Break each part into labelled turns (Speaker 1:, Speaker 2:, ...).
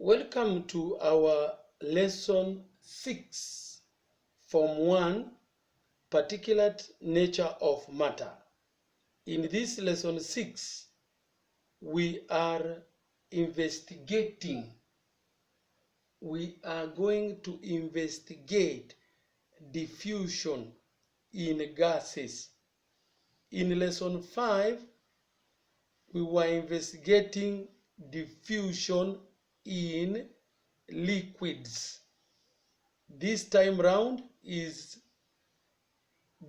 Speaker 1: Welcome to our lesson 6, Form 1, Particulate Nature of Matter. In this lesson 6, we are going to investigate diffusion in gases. In lesson 5, we were investigating diffusion in liquids. This time round is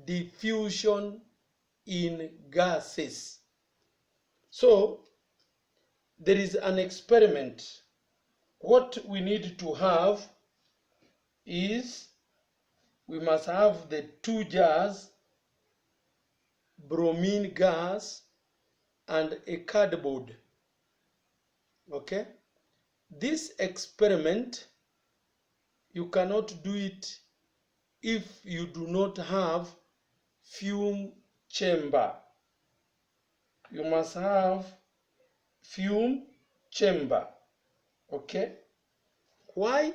Speaker 1: diffusion in gases. So there is an experiment. What we need to have is we must have the 2 jars, bromine gas and a cardboard. Okay? This experiment, you cannot do it if you do not have fume chamber. You must have fume chamber. Okay? Why?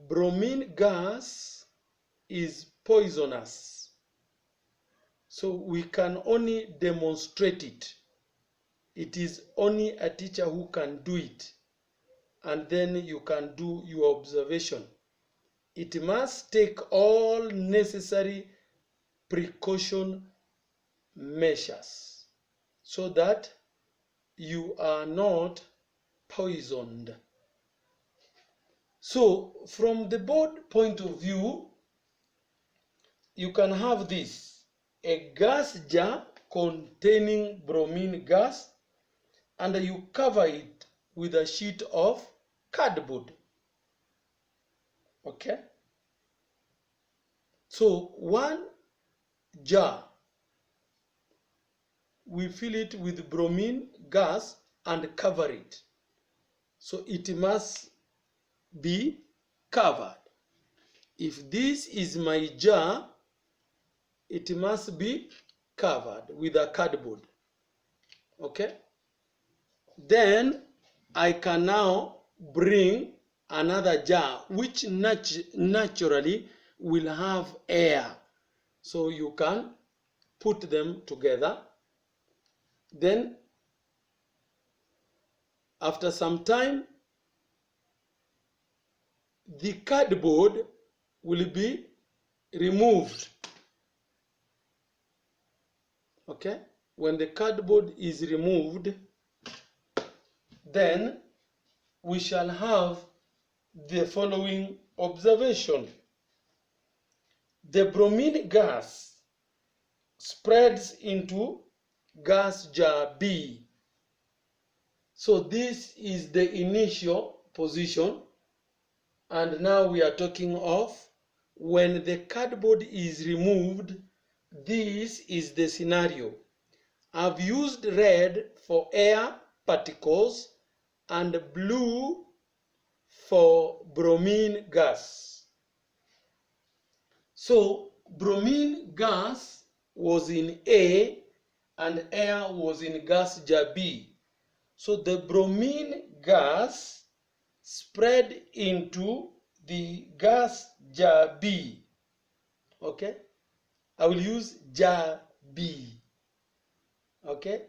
Speaker 1: Bromine gas is poisonous. So we can only demonstrate it. It is only a teacher who can do it. And then you can do your observation. It must take all necessary precaution measures so that you are not poisoned. So from the board point of view, you can have this, a gas jar containing bromine gas, and you cover it with a sheet of cardboard. Okay? So one jar, we fill it with bromine gas and cover it. So it must be covered. If this is my jar, it must be covered with a cardboard. Okay? Then I can now bring another jar which naturally will have air. So you can put them together. Then after some time, the cardboard will be removed. Okay? When the cardboard is removed, then we shall have the following observation. The bromine gas spreads into gas jar B. So this is the initial position, and now we are talking of when the cardboard is removed. This is the scenario. I've used red for air particles and blue for bromine gas. So bromine gas was in A and air was in gas jar B. So the bromine gas spread into the gas jar B. Okay? I will use jar B. Okay?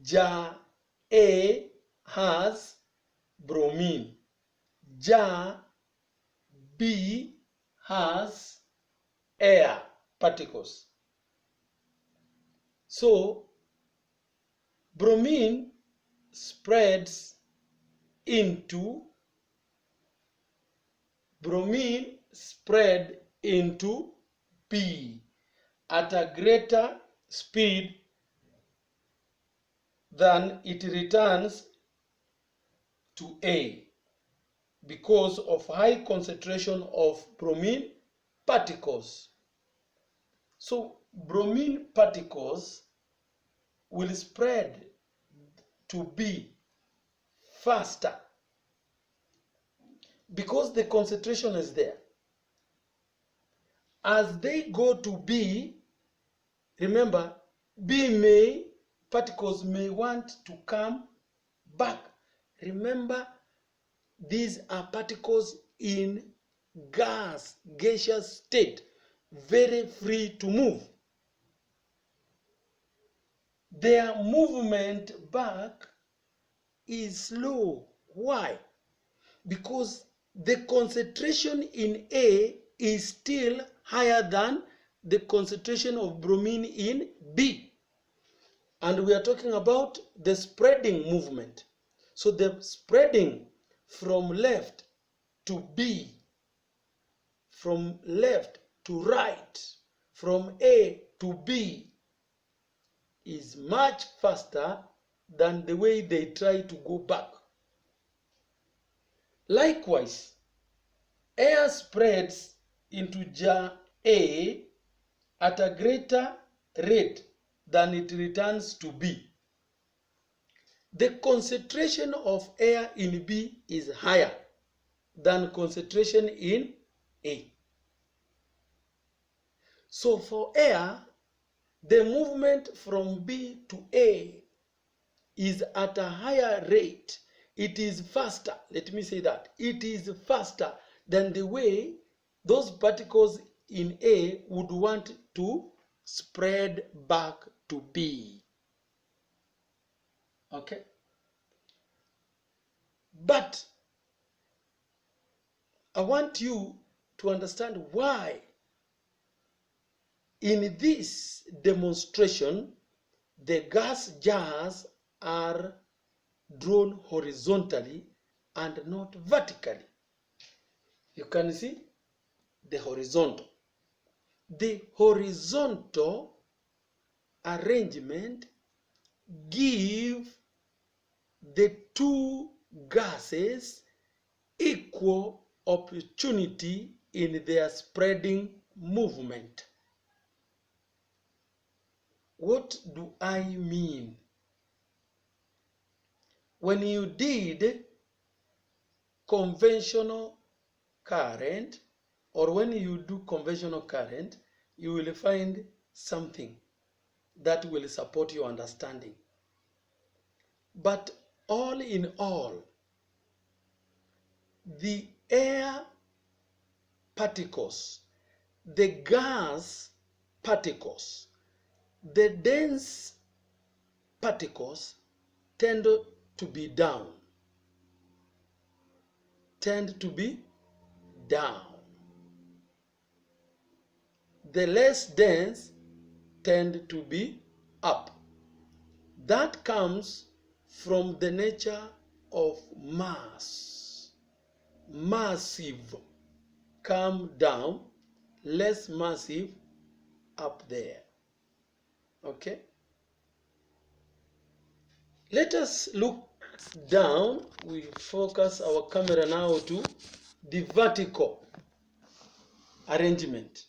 Speaker 1: Jar A has bromine. Jar B has air particles. So bromine spreads into B at a greater speed than it returns to A because of high concentration of bromine particles. So bromine particles will spread to B faster because the concentration is there. As they go to B, remember, particles may want to come back. Remember, these are particles in gaseous state, very free to move. Their movement back is slow. Why? Because the concentration in A is still higher than the concentration of bromine in B. And we are talking about the spreading movement. So the spreading from left to B, from left to right, from A to B is much faster than the way they try to go back. Likewise, air spreads into jar A at a greater rate than it returns to B. The concentration of air in B is higher than concentration in A. So for air, the movement from B to A is at a higher rate. It is faster. Let me say that. It is faster than the way those particles in A would want to spread back to B. Okay? But I want you to understand why in this demonstration the gas jars are drawn horizontally and not vertically. You can see the horizontal. The horizontal arrangement gives the two gases equal opportunity in their spreading movement. What do I mean? When you did conventional current, or when you do conventional current, you will find something that will support your understanding. But all in all, the air particles, the gas particles, the dense particles tend to be down. The less dense tend to be up. That comes from the nature of mass. Massive come down, less massive up there. Okay? Let us look down. We focus our camera now to the vertical arrangement.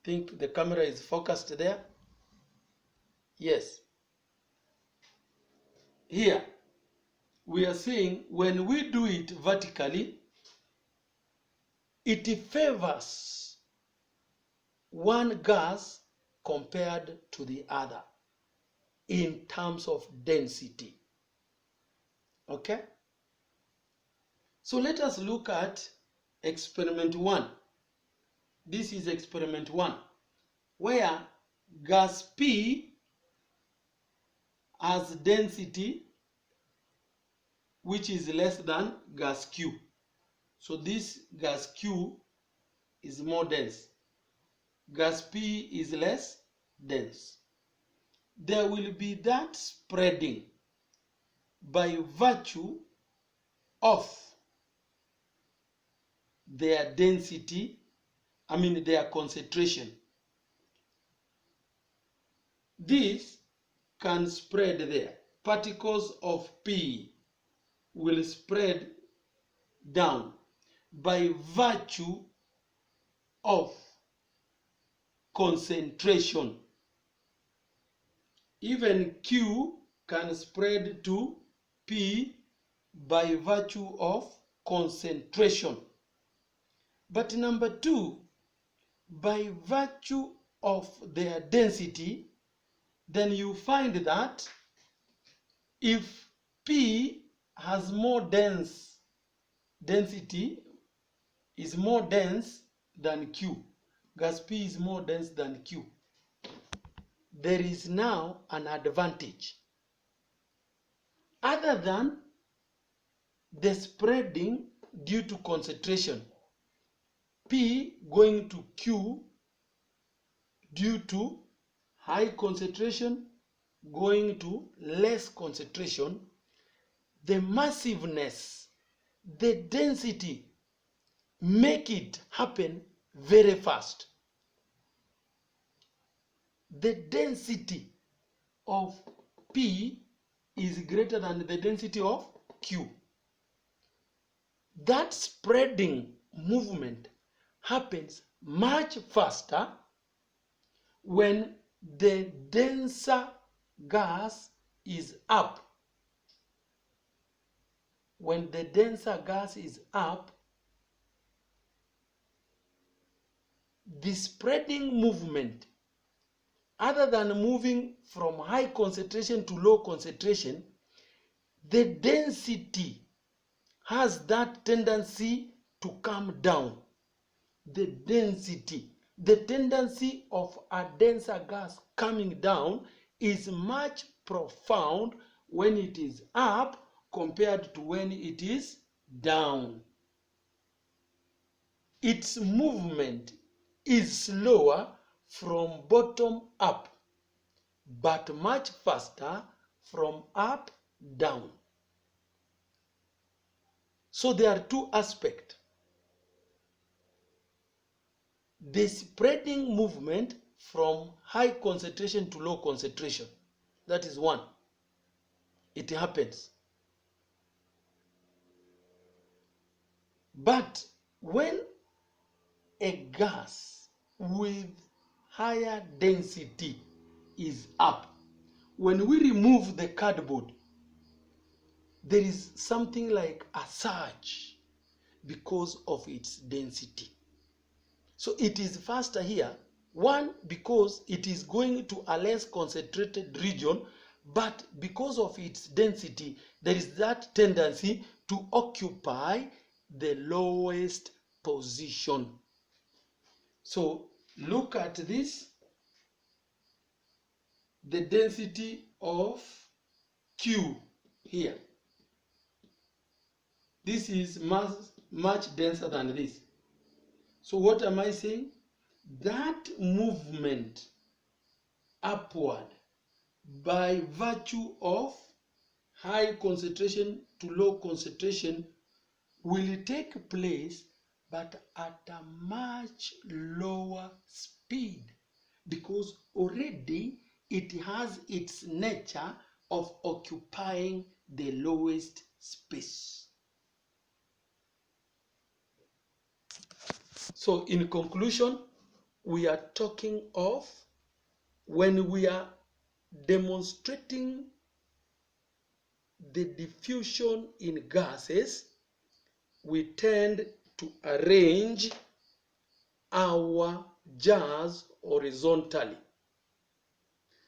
Speaker 1: Think the camera is focused there? Yes. Here, we are seeing when we do it vertically, it favors one gas compared to the other in terms of density. Okay? So let us look at experiment 1. This is experiment 1, where gas P has density which is less than gas Q. So this gas Q is more dense. Gas P is less dense. There will be that spreading by virtue of their density, their concentration. This can spread there. Particles of P will spread down by virtue of concentration. Even Q can spread to P by virtue of concentration. But number 2, by virtue of their density, then you find that if P has more density, is more dense than Q. Gas P is more dense than Q. There is now an advantage other than the spreading due to concentration. P going to Q due to high concentration going to less concentration. The massiveness, the density make it happen very fast. The density of P is greater than the density of Q. That spreading movement happens much faster when the denser gas is up. When the denser gas is up, the spreading movement, other than moving from high concentration to low concentration, the density has that tendency to come down. The density, the tendency of a denser gas coming down is much profound when it is up compared to when it is down. Its movement is slower from bottom up, but much faster from up down. So there are two aspects. The spreading movement from high concentration to low concentration. That is one. It happens. But when a gas with higher density is up, when we remove the cardboard, there is something like a surge because of its density. So it is faster here. One, because it is going to a less concentrated region, but because of its density, there is that tendency to occupy the lowest position. So look at this. The density of Q here. This is much denser than this. So what am I saying? That movement upward by virtue of high concentration to low concentration will take place, but at a much lower speed, because already it has its nature of occupying the lowest space. So in conclusion, we are talking of when we are demonstrating the diffusion in gases, we tend to arrange our jars horizontally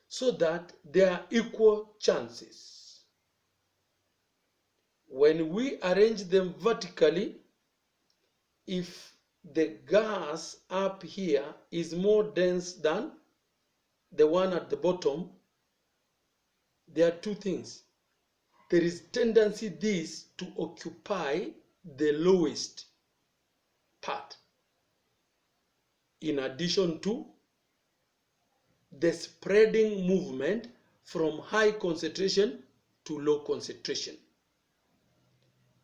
Speaker 1: so that there are equal chances. When we arrange them vertically, if the gas up here is more dense than the one at the bottom, there are two things. There is tendency this to occupy the lowest part, in addition to the spreading movement from high concentration to low concentration.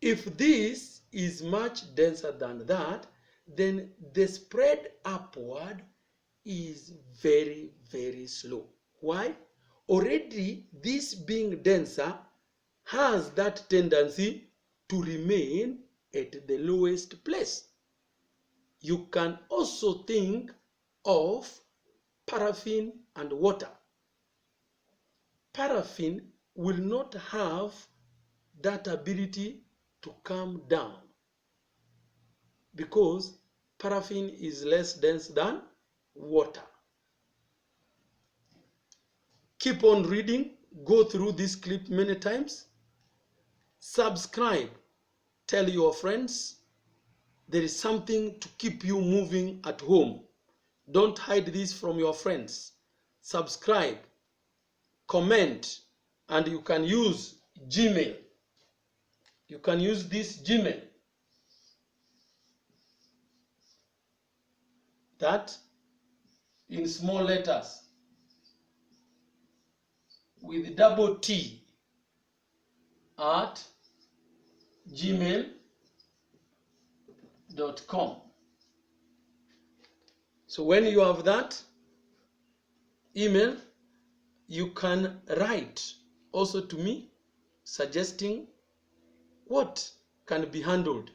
Speaker 1: If this is much denser than that, then the spread upward is very, very slow. Why? Already this being denser has that tendency to remain at the lowest place. You can also think of paraffin and water. Paraffin will not have that ability to come down because paraffin is less dense than water. Keep on reading, go through this clip many times. subscribe, tell your friends. There is something to keep you moving at home. Don't hide this from your friends. Subscribe, comment, and you can use Gmail. You can use this Gmail. That in small letters with double T at gmail.com. So when you have that email, you can write also to me suggesting what can be handled.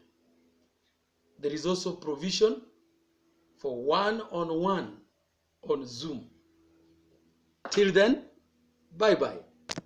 Speaker 1: There is also provision for one-on-one on Zoom. Till then, bye-bye.